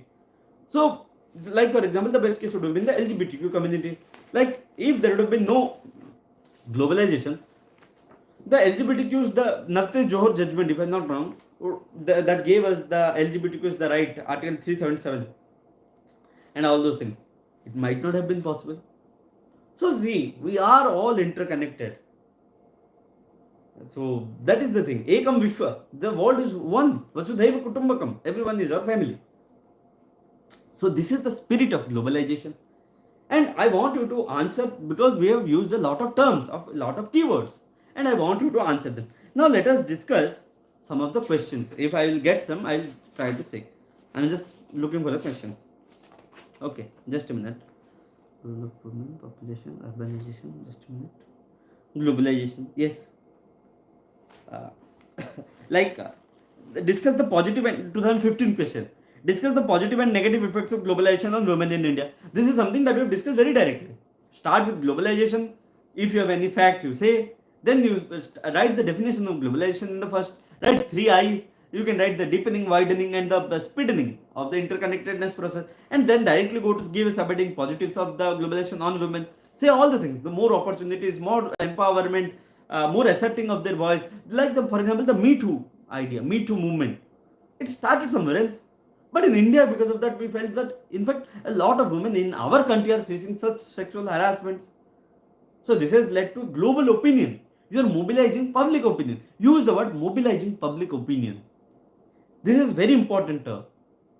So, like for example, the best case would have been the LGBTQ communities. Like if there would have been no globalization, the LGBTQs, the Nafte Johor judgment, if I'm not wrong, that gave us the LGBTQs the right, Article 377, and all those things. It might not have been possible. So see, we are all interconnected. So that is the thing. Ekam Vishwa. The world is one. Vasudhaiva Kutumbakam. Everyone is our family. So this is the spirit of globalization. And I want you to answer, because we have used a lot of terms, a lot of keywords. And I want you to answer them. Now let us discuss some of the questions. If I will get some, I will try to say. I am just looking for the questions. Okay, just a minute. Role of women, population, urbanization, just a minute. Globalization, yes. Discuss the positive and 2015 question. Discuss the positive and negative effects of globalization on women in India. This is something that we have discussed very directly. Start with globalization. If you have any fact, you say. Then you write the definition of globalization in the first. Write 3 I's. You can write the deepening, widening, and the speedening of the interconnectedness process. And then directly go to give a subheading positives of the globalization on women. Say all the things. The more opportunities, more empowerment, more asserting of their voice. Like for example, the Me Too idea, Me Too movement. It started somewhere else. But in India, because of that, we felt that, in fact, a lot of women in our country are facing such sexual harassments. So this has led to global opinion. You are mobilizing public opinion. Use the word mobilizing public opinion. This is very important term.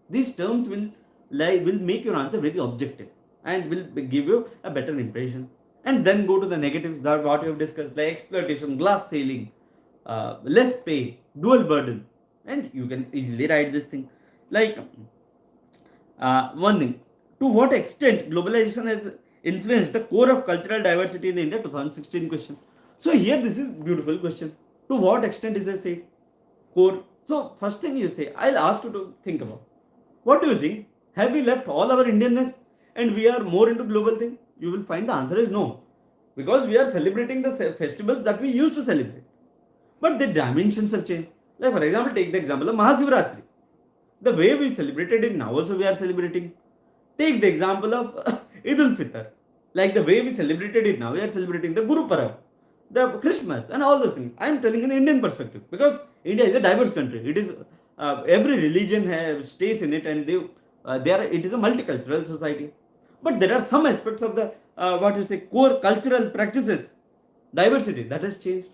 These terms will make your answer very objective and will give you a better impression. And then go to the negatives, that what we have discussed, like exploitation, glass ceiling, less pay, dual burden. And you can easily write this thing. Like one thing, to what extent globalization has influenced the core of cultural diversity in India, 2016 question. So here this is beautiful question. To what extent is it core? So first thing you say, I'll ask you to think about. What do you think? Have we left all our Indianness and we are more into global thing? You will find the answer is no. Because we are celebrating the festivals that we used to celebrate. But the dimensions have changed. Like for example, take the example of Mahashivratri. The way we celebrated it, now also we are celebrating. Take the example of Eid al-Fitr. Like the way we celebrated it, now we are celebrating the Guru Parab, the Christmas, and all those things. I am telling in the Indian perspective, because India is a diverse country. It is every religion stays in it, and it is a multicultural society. But there are some aspects of the core cultural practices, diversity that has changed,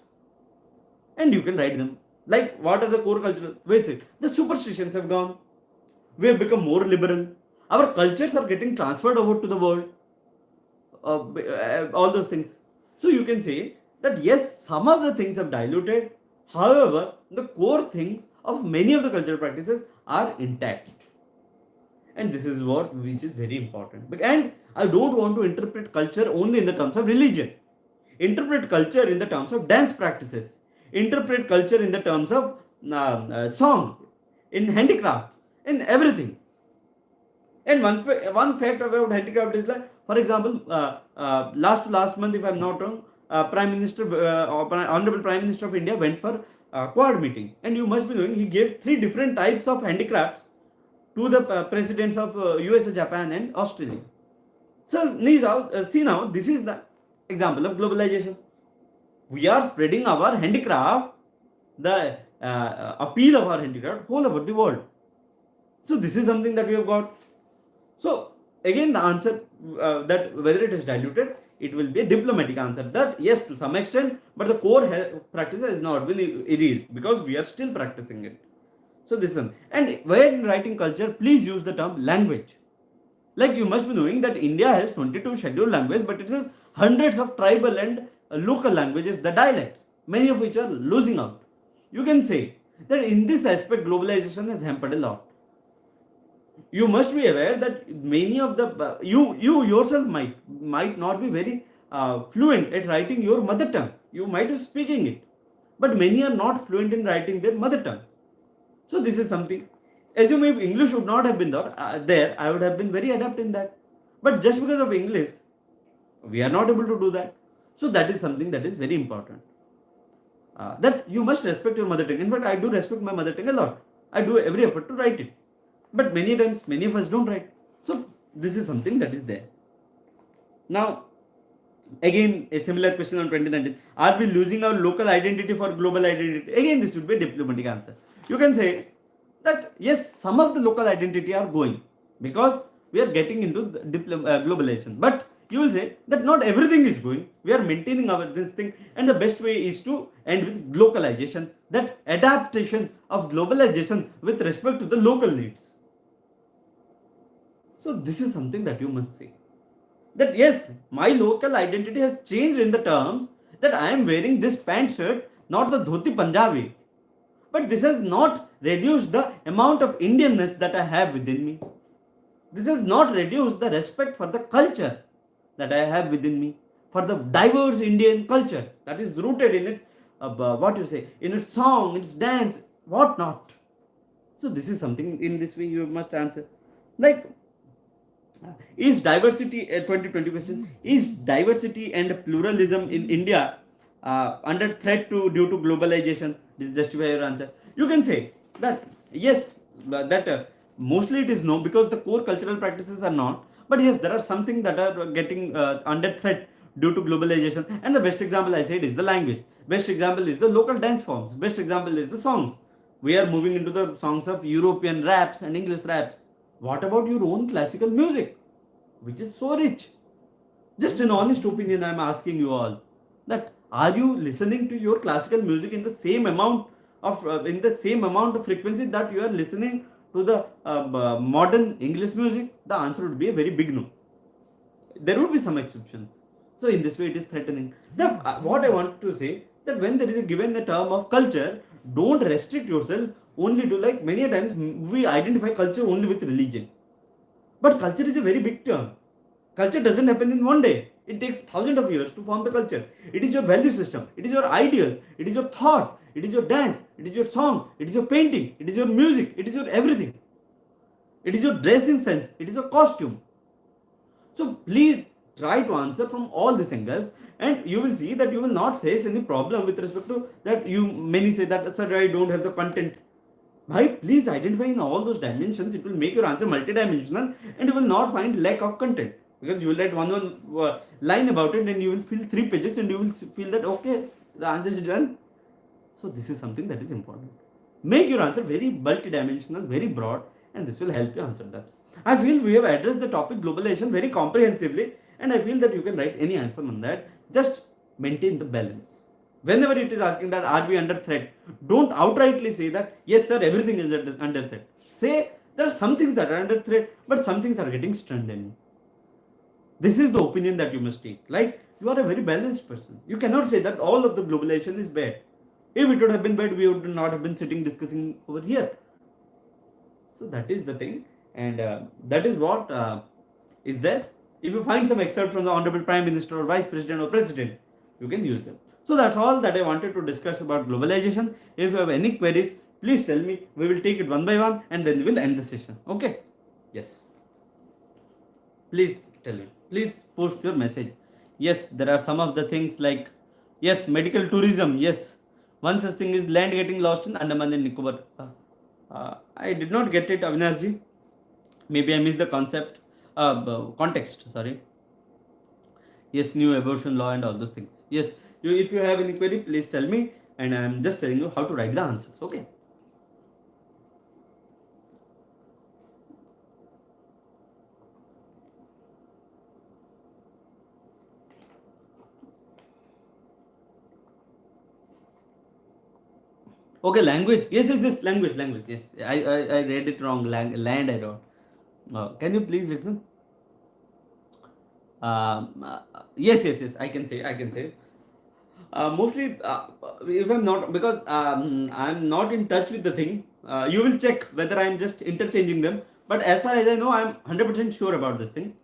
and you can write them. Like what are the core cultural ways? The superstitions have gone. We have become more liberal. Our cultures are getting transferred over to the world. All those things. So you can say that yes, some of the things have diluted. However, the core things of many of the cultural practices are intact. And this is which is very important. And I don't want to interpret culture only in the terms of religion. Interpret culture in the terms of dance practices. interpret culture in the terms of song, in handicraft, in everything. And one fact about handicraft is like, for example, last month, if I'm not wrong, Honorable Prime Minister of India went for Quad meeting, and you must be knowing he gave 3 different types of handicrafts to the presidents of USA, Japan, and Australia. So see now, this is the example of globalization. We are spreading our handicraft, the appeal of our handicraft all over the world. So this is something that we have got. So again, the answer that whether it is diluted, it will be a diplomatic answer. That yes, to some extent, but the core practice has not been erased because we are still practicing it. So this one. And when writing culture, please use the term language. Like you must be knowing that India has 22 scheduled languages, but it has hundreds of tribal and local languages, the dialects, many of which are losing out. You can say that in this aspect, globalization has hampered a lot. You must be aware that many of the you yourself might not be very fluent at writing your mother tongue. You might be speaking it, but many are not fluent in writing their mother tongue. So this is something. Assume if English would not have been there, I would have been very adept in that. But just because of English, we are not able to do that. So that is something that is very important. That you must respect your mother tongue. In fact, I do respect my mother tongue a lot. I do every effort to write it. But many times, many of us don't write. So this is something that is there. Now, again, a similar question on 2019. Are we losing our local identity for global identity? Again, this would be a diplomatic answer. You can say that yes, some of the local identity are going because we are getting into the globalization. But you will say that not everything is going. We are maintaining this thing, and the best way is to end with localization, that adaptation of globalization with respect to the local needs. So this is something that you must say. That yes, my local identity has changed in the terms that I am wearing this pant shirt, not the dhoti Punjabi. But this has not reduced the amount of Indianness that I have within me. This has not reduced the respect for the culture that I have within me, for the diverse Indian culture that is rooted in its, in its song, its dance, what not. So this is something in this way you must answer. Like, is diversity, 2020 question, is diversity and pluralism in India under threat due to globalization? This justify your answer. You can say that yes, that mostly it is no, because the core cultural practices are not. But yes, there are some things that are getting under threat due to globalization. And the best example I said is the language. Best example is the local dance forms. Best example is the songs. We are moving into the songs of European raps and English raps. What about your own classical music, which is so rich? Just an honest opinion I am asking you all. That are you listening to your classical music in the same amount of frequency that you are listening to the modern English music? The answer would be a very big no. There would be some exceptions. So in this way it is threatening. What I want to say, that when there is a given the term of culture, don't restrict yourself only to, like many times we identify culture only with religion. But culture is a very big term. Culture doesn't happen in one day. It takes thousands of years to form the culture. It is your value system. It is your ideas. It is your thought. It is your dance. It is your song. It is your painting. It is your music. It is your everything. It is your dressing sense. It is your costume. So please try to answer from all these angles, and you will see that you will not face any problem with respect to that. Many say that, sir, I don't have the content. Why? Please identify in all those dimensions. It will make your answer multidimensional, and you will not find lack of content, because you will write one line about it and you will fill 3 pages and you will feel that okay, the answer is done. So this is something that is important. Make your answer very multidimensional, very broad, and this will help you answer that. I feel we have addressed the topic globalization very comprehensively, and I feel that you can write any answer on that. Just maintain the balance. Whenever it is asking that are we under threat, don't outrightly say that yes sir, everything is under threat. Say there are some things that are under threat, but some things are getting strengthened. This is the opinion that you must take. Like, you are a very balanced person. You cannot say that all of the globalization is bad. If it would have been bad, we would not have been sitting discussing over here. So that is the thing, and that is what is there. If you find some excerpt from the Honorable Prime Minister or Vice President or President, you can use them. So So that's all that I wanted to discuss about globalization. If you have any queries, please tell me. We will take it one by one and then we will end the session. Okay? Yes. Please tell me. Please post your message. Yes, there are some of the things like, yes, medical tourism. Yes, one such thing is land getting lost in Andaman and Nicobar. I did not get it, Avinashji. Maybe I missed the context. Sorry. Yes, new abortion law and all those things. Yes, if you have any query, please tell me, and I am just telling you how to write the answers. Okay. Okay, language. Yes. Language. Yes, I read it wrong. Land I wrote. Can you please listen? Yes. I can say. Mostly, if I'm not, because I'm not in touch with the thing. You will check whether I'm just interchanging them. But as far as I know, I'm 100% sure about this thing.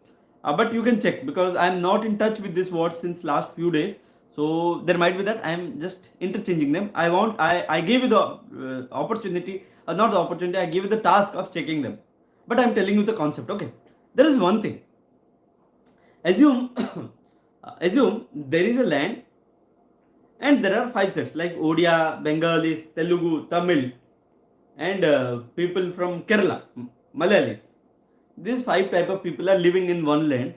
But you can check because I'm not in touch with this word since last few days. So there might be that I'm just interchanging them. I gave you the opportunity, not the opportunity. I gave you the task of checking them. But I'm telling you the concept. Okay. There is one thing. Assume, assume there is a land and there are 5 sets like Odia, Bengalis, Telugu, Tamil, and people from Kerala, Malayalis. These 5 type of people are living in one land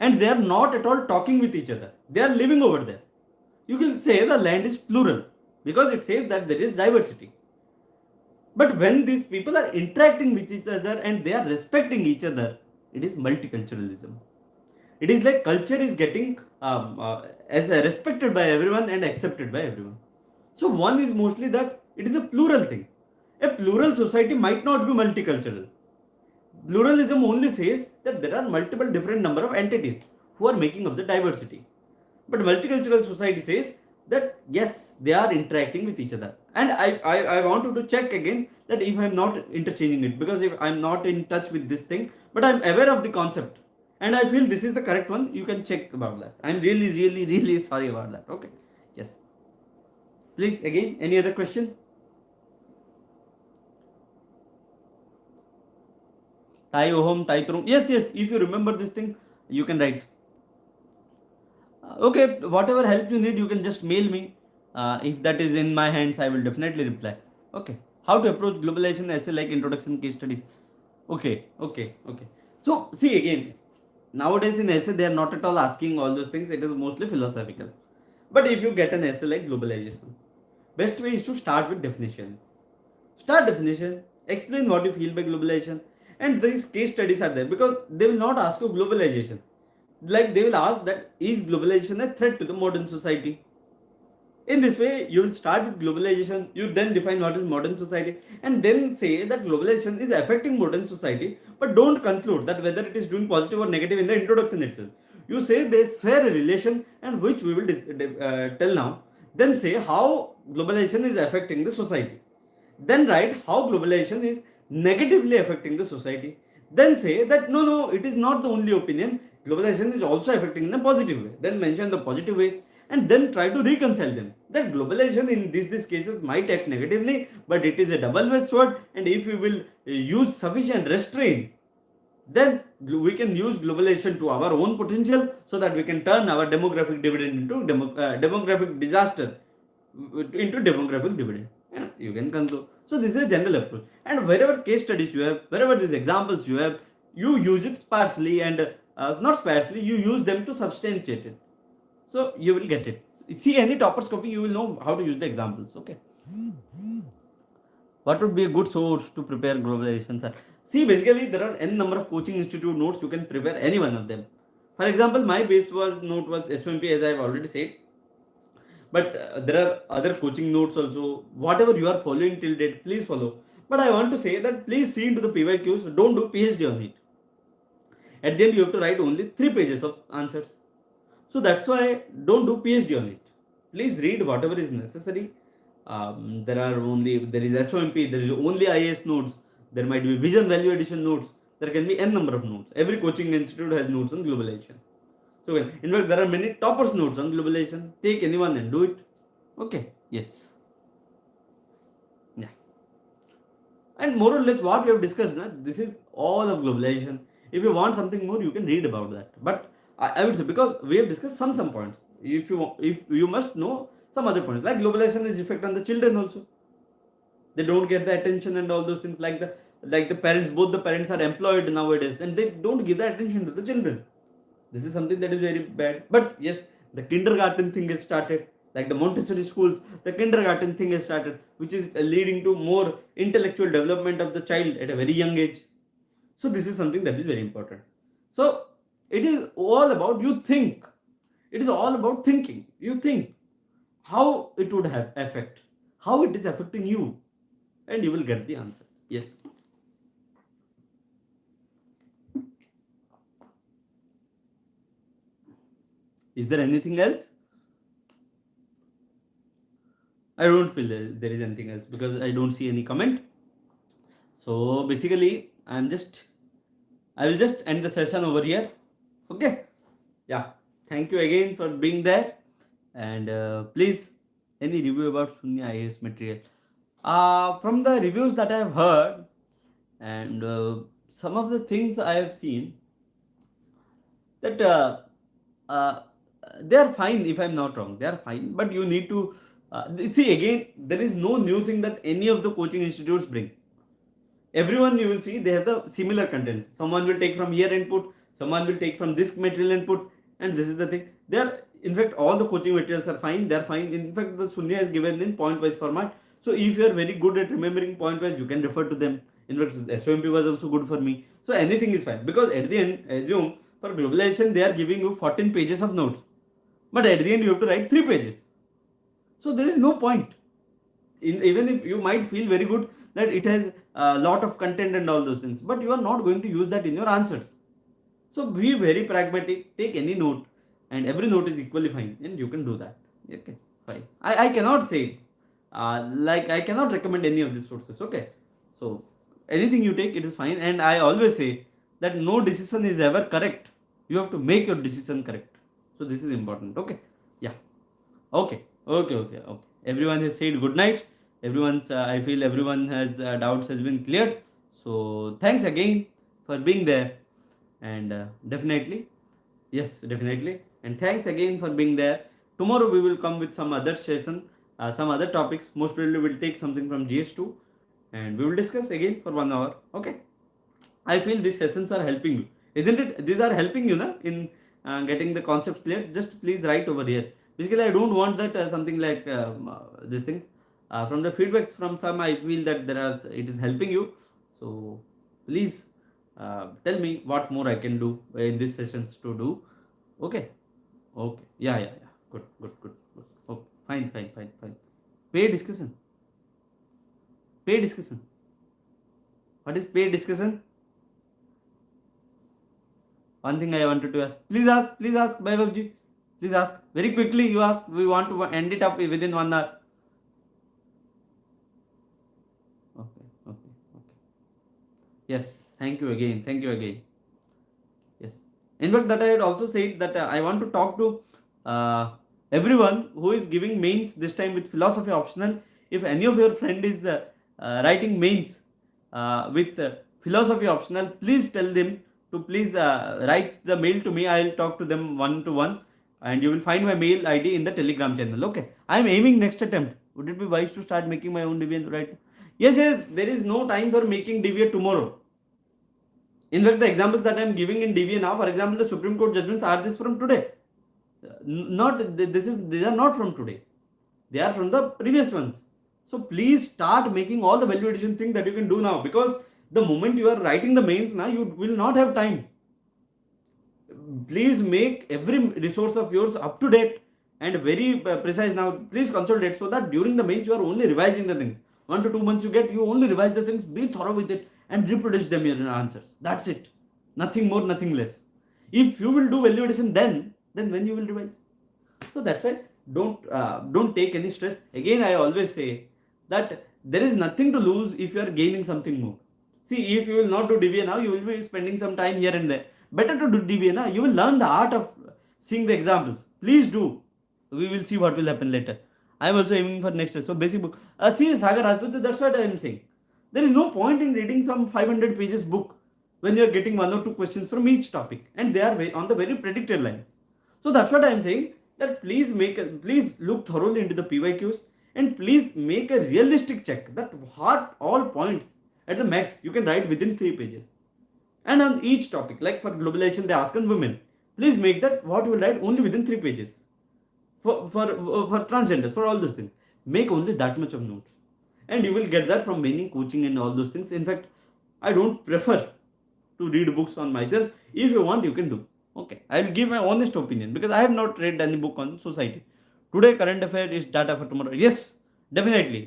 and they are not at all talking with each other. They are living over there. You can say the land is plural because it says that there is diversity. But when these people are interacting with each other and they are respecting each other, it is multiculturalism. It is like culture is getting as respected by everyone and accepted by everyone. So one is mostly that it is a plural thing. A plural society might not be multicultural. Pluralism only says that there are multiple different number of entities who are making up the diversity. But multicultural society says that yes, they are interacting with each other. And I wanted to check again that if I'm not interchanging it, because if I'm not in touch with this thing, but I'm aware of the concept and I feel this is the correct one, you can check about that. I'm really sorry about that. Okay. Yes. Please, again, any other question? Tai Ohom, Tai Trum. Yes. If you remember this thing, you can write. Okay, whatever help you need, you can just mail me. If that is in my hands, I will definitely reply. Okay. How to approach globalization essay like introduction case studies. Okay. So, see again, nowadays in essay, they are not at all asking all those things. It is mostly philosophical. But if you get an essay like globalization, best way is to start with definition. Start definition, explain what you feel by globalization, and these case studies are there because they will not ask you globalization. Like they will ask that is globalization a threat to the modern society? In this way, you will start with globalization, you then define what is modern society, and then say that globalization is affecting modern society, but don't conclude that whether it is doing positive or negative in the introduction itself. You say they share a relation, and which we will tell now. Then say how globalization is affecting the society. Then write how globalization is negatively affecting the society. Then say that no, it is not the only opinion. Globalization is also affecting in a positive way. Then mention the positive ways and then try to reconcile them. That globalization in these cases might act negatively, but it is a double-edged sword, and if we will use sufficient restraint, then we can use globalization to our own potential so that we can turn our demographic dividend into demographic disaster into demographic dividend. And you can conclude. So this is a general approach. And wherever case studies you have, wherever these examples you have, you use it sparsely and not sparsely, you use them to substantiate it. So you will get it. See any topper's copy, you will know how to use the examples. Okay. What would be a good source to prepare globalization, sir? See, basically there are n number of coaching institute notes. You can prepare any one of them. For example, my base note was SOMP, as I have already said. But there are other coaching notes also. Whatever you are following till date, please follow. But I want to say that please see into the PYQs. Don't do PhD on it. At the end, you have to write only 3 pages of answers. So that's why don't do PhD on it. Please read whatever is necessary. There is SOMP, there is only IAS notes, there might be vision value addition notes, there can be n number of notes. Every coaching institute has notes on globalization. So in fact, there are many toppers notes on globalization. Take anyone and do it. Okay. Yes. Yeah. And more or less what we have discussed, this is all of globalization. If you want something more, you can read about that. But I would say, because we have discussed some points. If you must know some other points, like globalization is effect on the children also. They don't get the attention and all those things, like the parents, both the parents are employed nowadays, and they don't give the attention to the children. This is something that is very bad. But yes, the kindergarten thing has started, like the Montessori schools, the kindergarten thing has started, which is leading to more intellectual development of the child at a very young age. So this is something that is very important. So it is all about you think. It is all about thinking. You think how it would have effect, how it is affecting you, and you will get the answer. Yes. Is there anything else? I don't feel there is anything else, because I don't see any comment. So basically, I will just end the session over here. Okay. Yeah. Thank you again for being there. And please, any review about Shunya IAS material? From the reviews that I have heard, and some of the things I have seen, that they are fine. If I'm not wrong, they are fine. But you need to see, again, there is no new thing that any of the coaching institutes bring. Everyone, you will see, they have the similar contents. Someone will take from here input, someone will take from this material input, and this is the thing. They are, in fact, all the coaching materials are fine. They are fine. In fact, the Sunya is given in point-wise format. So if you are very good at remembering point-wise, you can refer to them. In fact, SOMP was also good for me. So anything is fine, because at the end, assume for globalization, they are giving you 14 pages of notes. But at the end, you have to write 3 pages. So there is no point. Even if you might feel very good that it has a lot of content and all those things, but you are not going to use that in your answers. So be very pragmatic. Take any note, and every note is equally fine, and you can do that. Okay, fine. I cannot say, like, I cannot recommend any of these sources. Okay, so anything you take, it is fine. And I always say that no decision is ever correct. You have to make your decision correct. So this is important. Okay, yeah. Okay. Everyone has said good night. Everyone's, I feel everyone has doubts has been cleared. So thanks again for being there, and definitely, yes, definitely, and thanks again for being there. Tomorrow we will come with some other session, some other topics. Most probably we'll take something from GS2, and we will discuss again for 1 hour. Okay. I feel these sessions are helping you, isn't it? These are helping you, in getting the concepts clear. Just please write over here. Basically, I don't want that something like these things. From the feedbacks from some, I feel that it is helping you. So please tell me what more I can do in these sessions to do. Okay. Yeah. Good. Okay. Fine. Paid discussion. What is paid discussion? One thing I wanted to ask. Please ask, Vaibhavji. Please ask. Very quickly you ask. We want to end it up within 1 hour. Okay. Yes. Thank you again. Yes. In fact, that I had also said that I want to talk to everyone who is giving mains this time with philosophy optional. If any of your friend is writing mains with philosophy optional, please tell them to please write the mail to me. I will talk to them one-to-one, and you will find my mail ID in the Telegram channel. Okay. I am aiming next attempt. Would it be wise to start making my own DVN right? Yes. There is no time for making DVA tomorrow. In fact, the examples that I am giving in DVA now, for example, the Supreme Court judgments are this from today. These are not from today. They are from the previous ones. So please start making all the value addition thing that you can do now, because the moment you are writing the mains now, you will not have time. Please make every resource of yours up to date and very precise now. Please consolidate, so that during the mains you are only revising the things. 1 to 2 months you only revise the things. Be thorough with it and reproduce them in your answers. That's it. Nothing more, nothing less. If you will do value addition, then when you will revise. So that's why don't take any stress. Again, I always say that there is nothing to lose if you are gaining something more. See, if you will not do DVA now, you will be spending some time here and there. Better to do DVA now. You will learn the art of seeing the examples. Please do. We will see what will happen later. I am also aiming for next year. So basic book. See, Sagar Rajput, that's what I am saying. There is no point in reading some 500 pages book when you are getting one or two questions from each topic, and they are on the very predicted lines. So that's what I am saying, that please look thoroughly into the PYQs, and please make a realistic check that what all points at the max you can write within 3 pages. And on each topic, like for globalization, they ask on women. Please make that what you will write only within 3 pages. For transgenders, for all those things, make only that much of notes, and you will get that from many coaching and all those things. In fact, I don't prefer to read books on myself. If you want, you can do. Okay, I will give my honest opinion because I have not read any book on society. Today, current affair is data for tomorrow. Yes, definitely.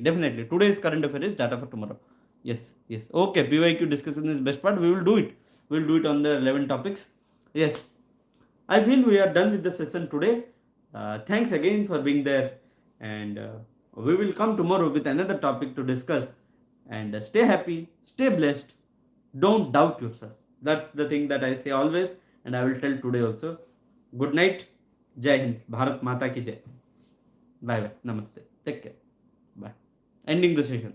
Today's current affair is data for tomorrow. Yes. Okay, PYQ discussion is best part. We will do it. We will do it on the 11 topics. Yes, I feel we are done with the session today. Thanks again for being there, and we will come tomorrow with another topic to discuss. And stay happy, stay blessed. Don't doubt yourself. That's the thing that I say always, and I will tell today also. Good night. Jai Hind. Bharat Mata ki Jai. Bye bye. Namaste. Take care. Bye. Ending the session.